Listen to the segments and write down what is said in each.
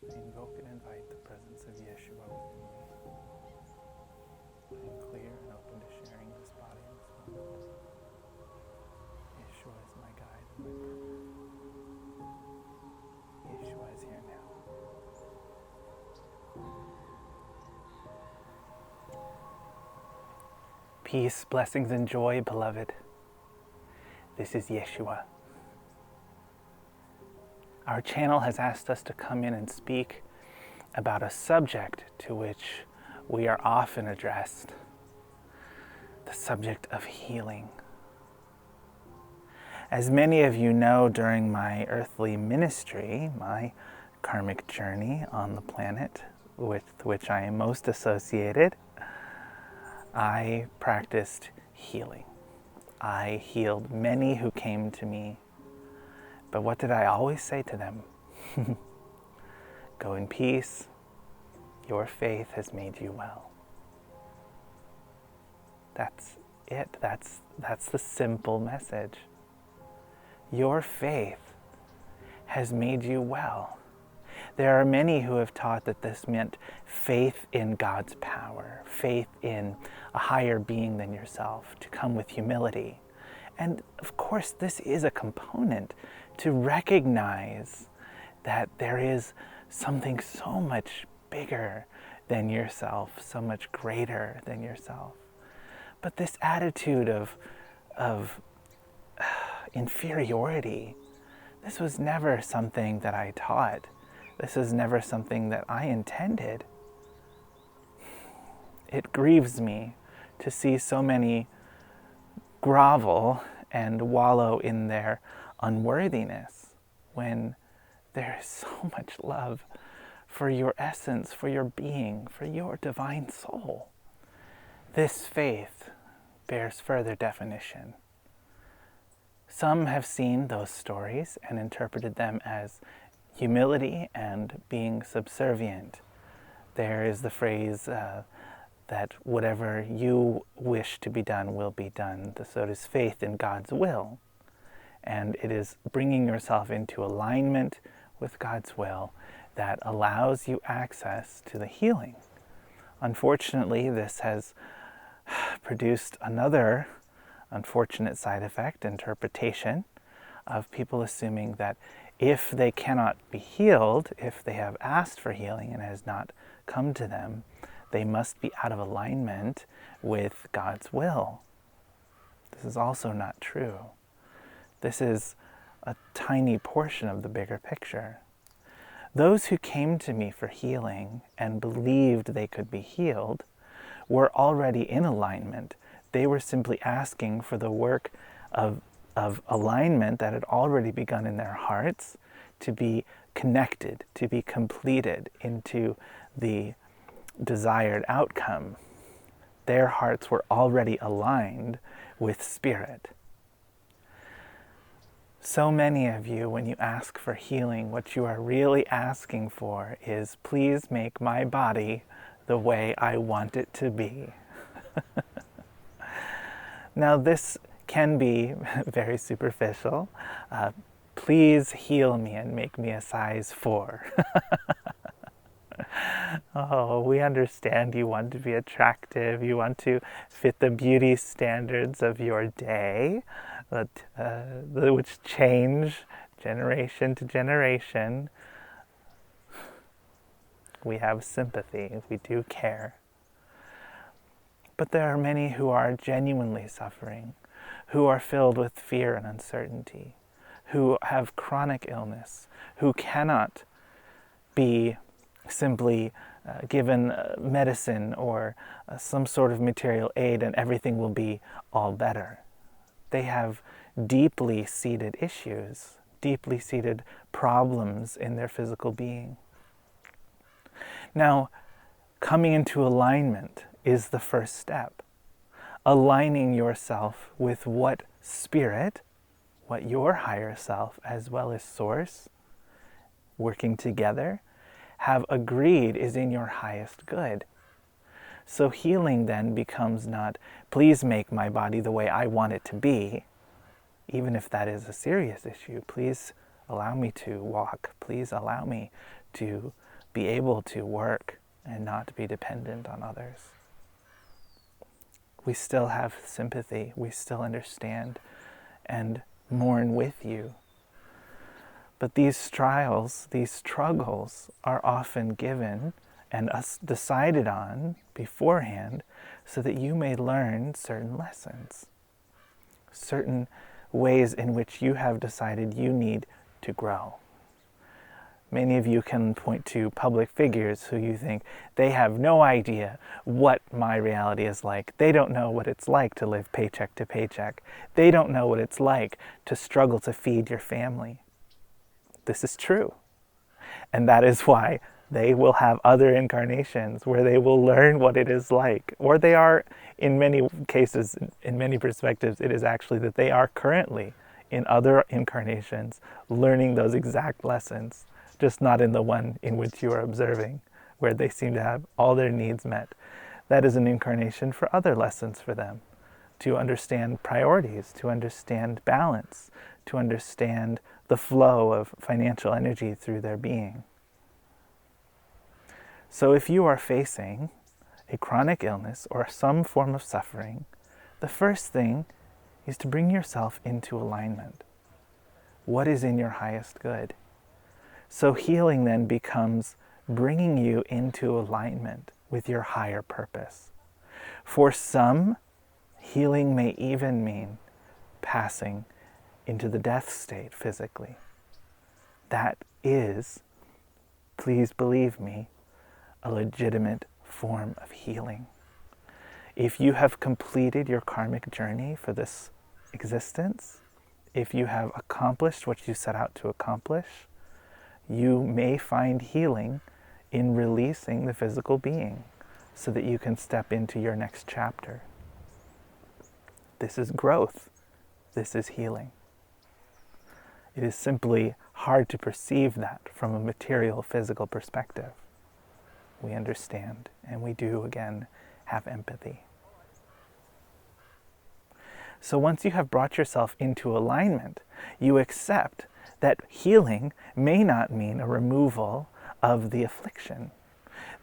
I invoke and invite the presence of Yeshua within me. I am clear and open to sharing this body in this moment. Yeshua is my guide and my partner. Yeshua is here now. Peace, blessings, and joy, beloved. This is Yeshua. Our channel has asked us to come in and speak about a subject to which we are often addressed, the subject of healing. As many of you know, during my earthly ministry, my karmic journey on the planet with which I am most associated, I practiced healing. I healed many who came to me. But what did I always say to them? Go in peace. Your faith has made you well. That's it. That's the simple message. Your faith has made you well. There are many who have taught that this meant faith in God's power, faith in a higher being than yourself, to come with humility. And of course, this is a component to recognize that there is something so much bigger than yourself, so much greater than yourself. But this attitude of inferiority, this was never something that I taught. This is never something that I intended. It grieves me to see so many grovel and wallow in their unworthiness when there is so much love for your essence, for your being, for your divine soul. This faith bears further definition. Some have seen those stories and interpreted them as humility and being subservient. There is the phrase that whatever you wish to be done will be done. So it is faith in God's will. And it is bringing yourself into alignment with God's will that allows you access to the healing. Unfortunately, this has produced another unfortunate side effect, interpretation of people assuming that if they cannot be healed, if they have asked for healing and it has not come to them, they must be out of alignment with God's will. This is also not true. This is a tiny portion of the bigger picture. Those who came to me for healing and believed they could be healed were already in alignment. They were simply asking for the work of alignment that had already begun in their hearts to be connected, to be completed into the desired outcome. Their hearts were already aligned with Spirit. So many of you, when you ask for healing, what you are really asking for is, please make my body the way I want it to be. Now, this can be very superficial. Please heal me and make me a size 4. Oh, we understand you want to be attractive, you want to fit the beauty standards of your day, which change generation to generation. We have sympathy, we do care. But there are many who are genuinely suffering, who are filled with fear and uncertainty, who have chronic illness, who cannot be simply given medicine or some sort of material aid and everything will be all better. They have deeply seated issues, deeply seated problems in their physical being. Now, coming into alignment is the first step. Aligning yourself with what Spirit, what your higher self, as well as Source, working together, have agreed is in your highest good. So healing then becomes not, please make my body the way I want it to be, even if that is a serious issue. Please allow me to walk. Please allow me to be able to work and not be dependent on others. We still have sympathy. We still understand and mourn with you. But these trials, these struggles are often given and decided on beforehand so that you may learn certain lessons, certain ways in which you have decided you need to grow. Many of you can point to public figures who you think they have no idea what my reality is like. They don't know what it's like to live paycheck to paycheck. They don't know what it's like to struggle to feed your family. This is true. And that is why they will have other incarnations where they will learn what it is like. Or they are, in many cases, in many perspectives, it is actually that they are currently in other incarnations learning those exact lessons, just not in the one in which you are observing, where they seem to have all their needs met. That is an incarnation for other lessons for them, to understand priorities, to understand balance, to understand the flow of financial energy through their being. So if you are facing a chronic illness or some form of suffering, the first thing is to bring yourself into alignment. What is in your highest good? So healing then becomes bringing you into alignment with your higher purpose. For some, healing may even mean passing into the death state physically. That is, please believe me, a legitimate form of healing. If you have completed your karmic journey for this existence, if you have accomplished what you set out to accomplish, you may find healing in releasing the physical being so that you can step into your next chapter. This is growth. This is healing. It is simply hard to perceive that from a material, physical perspective. We understand, and we do, again, have empathy. So once you have brought yourself into alignment, you accept that healing may not mean a removal of the affliction.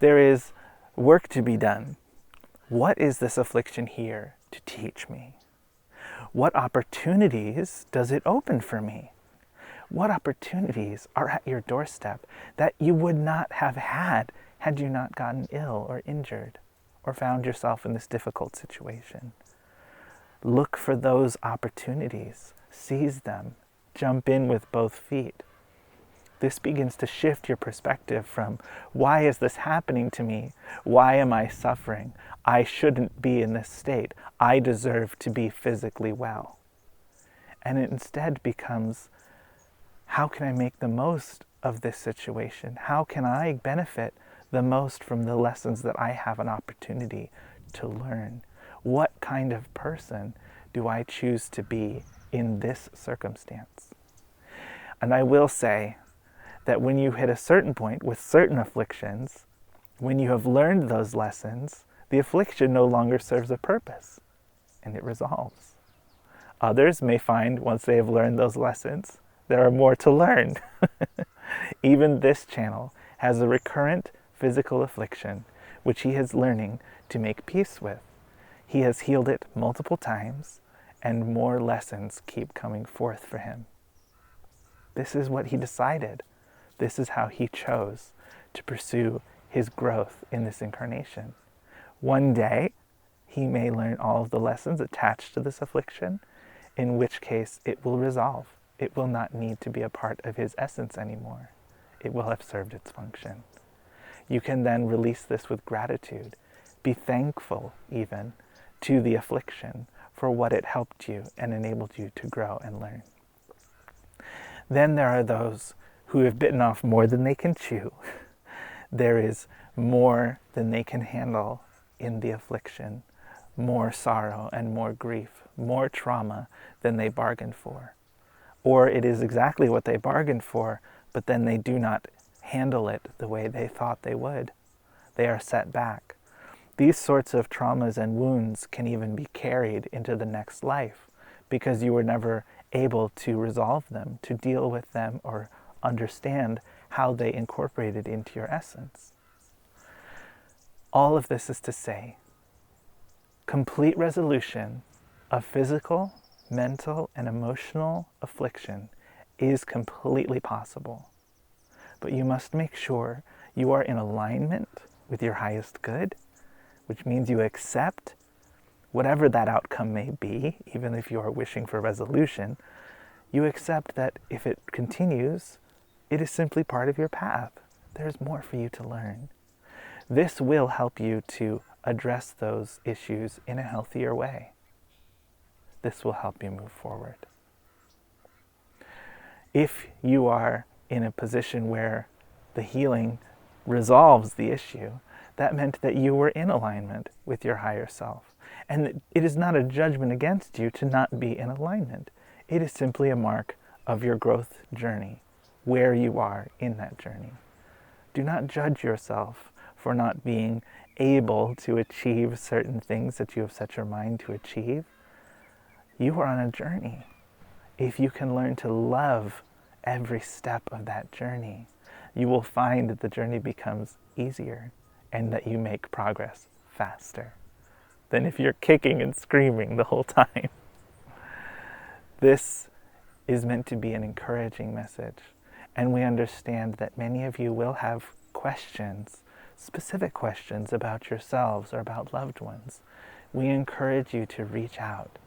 There is work to be done. What is this affliction here to teach me? What opportunities does it open for me? What opportunities are at your doorstep that you would not have had you not gotten ill or injured or found yourself in this difficult situation? Look for those opportunities, seize them, jump in with both feet. This begins to shift your perspective from, why is this happening to me? Why am I suffering? I shouldn't be in this state. I deserve to be physically well. And it instead becomes, how can I make the most of this situation? How can I benefit the most from the lessons that I have an opportunity to learn? What kind of person do I choose to be in this circumstance? And I will say that when you hit a certain point with certain afflictions, when you have learned those lessons, the affliction no longer serves a purpose and it resolves. Others may find, once they have learned those lessons, there are more to learn. Even this channel has a recurrent physical affliction, which he is learning to make peace with. He has healed it multiple times, and more lessons keep coming forth for him. This is what he decided. This is how he chose to pursue his growth in this incarnation. One day, he may learn all of the lessons attached to this affliction, in which case it will resolve. It will not need to be a part of his essence anymore. It will have served its function. You can then release this with gratitude. Be thankful, even, to the affliction for what it helped you and enabled you to grow and learn. Then there are those who have bitten off more than they can chew. There is more than they can handle in the affliction, more sorrow and more grief, more trauma than they bargained for. Or it is exactly what they bargained for, but then they do not handle it the way they thought they would. They are set back. These sorts of traumas and wounds can even be carried into the next life because you were never able to resolve them, to deal with them, or understand how they incorporate it into your essence. All of this is to say, complete resolution of physical, mental, and emotional affliction is completely possible. But you must make sure you are in alignment with your highest good, which means you accept whatever that outcome may be, even if you are wishing for resolution. You accept that if it continues, it is simply part of your path. There's more for you to learn. This will help you to address those issues in a healthier way. This will help you move forward. If you are in a position where the healing resolves the issue, that meant that you were in alignment with your higher self. And it is not a judgment against you to not be in alignment. It is simply a mark of your growth journey, where you are in that journey. Do not judge yourself for not being able to achieve certain things that you have set your mind to achieve. You are on a journey. If you can learn to love every step of that journey, you will find that the journey becomes easier and that you make progress faster than if you're kicking and screaming the whole time. This is meant to be an encouraging message, and we understand that many of you will have questions, specific questions about yourselves or about loved ones. We encourage you to reach out,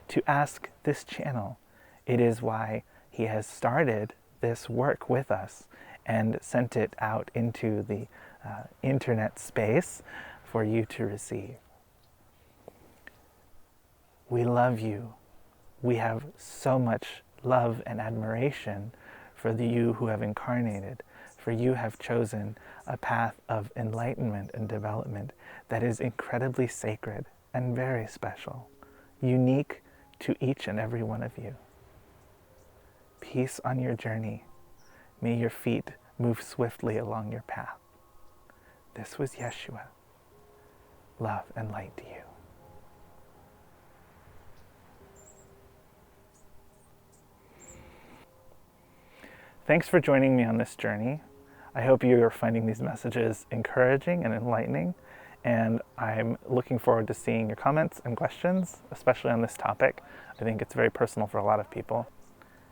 to ask this channel. It is why he has started this work with us and sent it out into the internet space for you to receive. We love you. We have so much love and admiration for you who have incarnated, for you have chosen a path of enlightenment and development that is incredibly sacred and very special, unique to each and every one of you. Peace on your journey. May your feet move swiftly along your path. This was Yeshua. Love and light to you. Thanks for joining me on this journey. I hope you are finding these messages encouraging and enlightening, and I'm looking forward to seeing your comments and questions, especially on this topic. I think it's very personal for a lot of people.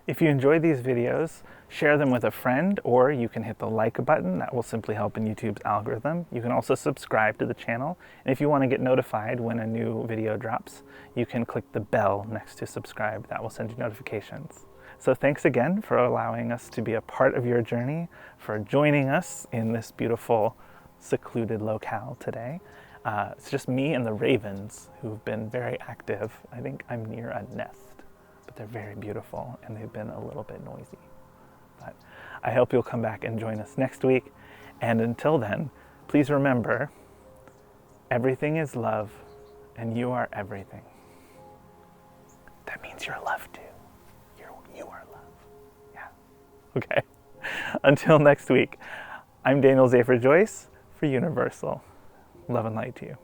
If you enjoy these videos, share them with a friend, or you can hit the like button. That will simply help in YouTube's algorithm. You can also subscribe to the channel, and if you want to get notified when a new video drops, you can click the bell next to subscribe. That will send you notifications. So thanks again for allowing us to be a part of your journey, for joining us in this beautiful, secluded locale today. It's just me and the ravens who've been very active. I think I'm near a nest, but they're very beautiful and they've been a little bit noisy. But I hope you'll come back and join us next week. And until then, please remember, everything is love and you are everything. That means you're love too. You are love. Yeah. Okay. Until next week, I'm Daniel Zafer-Joyce for Universal. Love and light to you.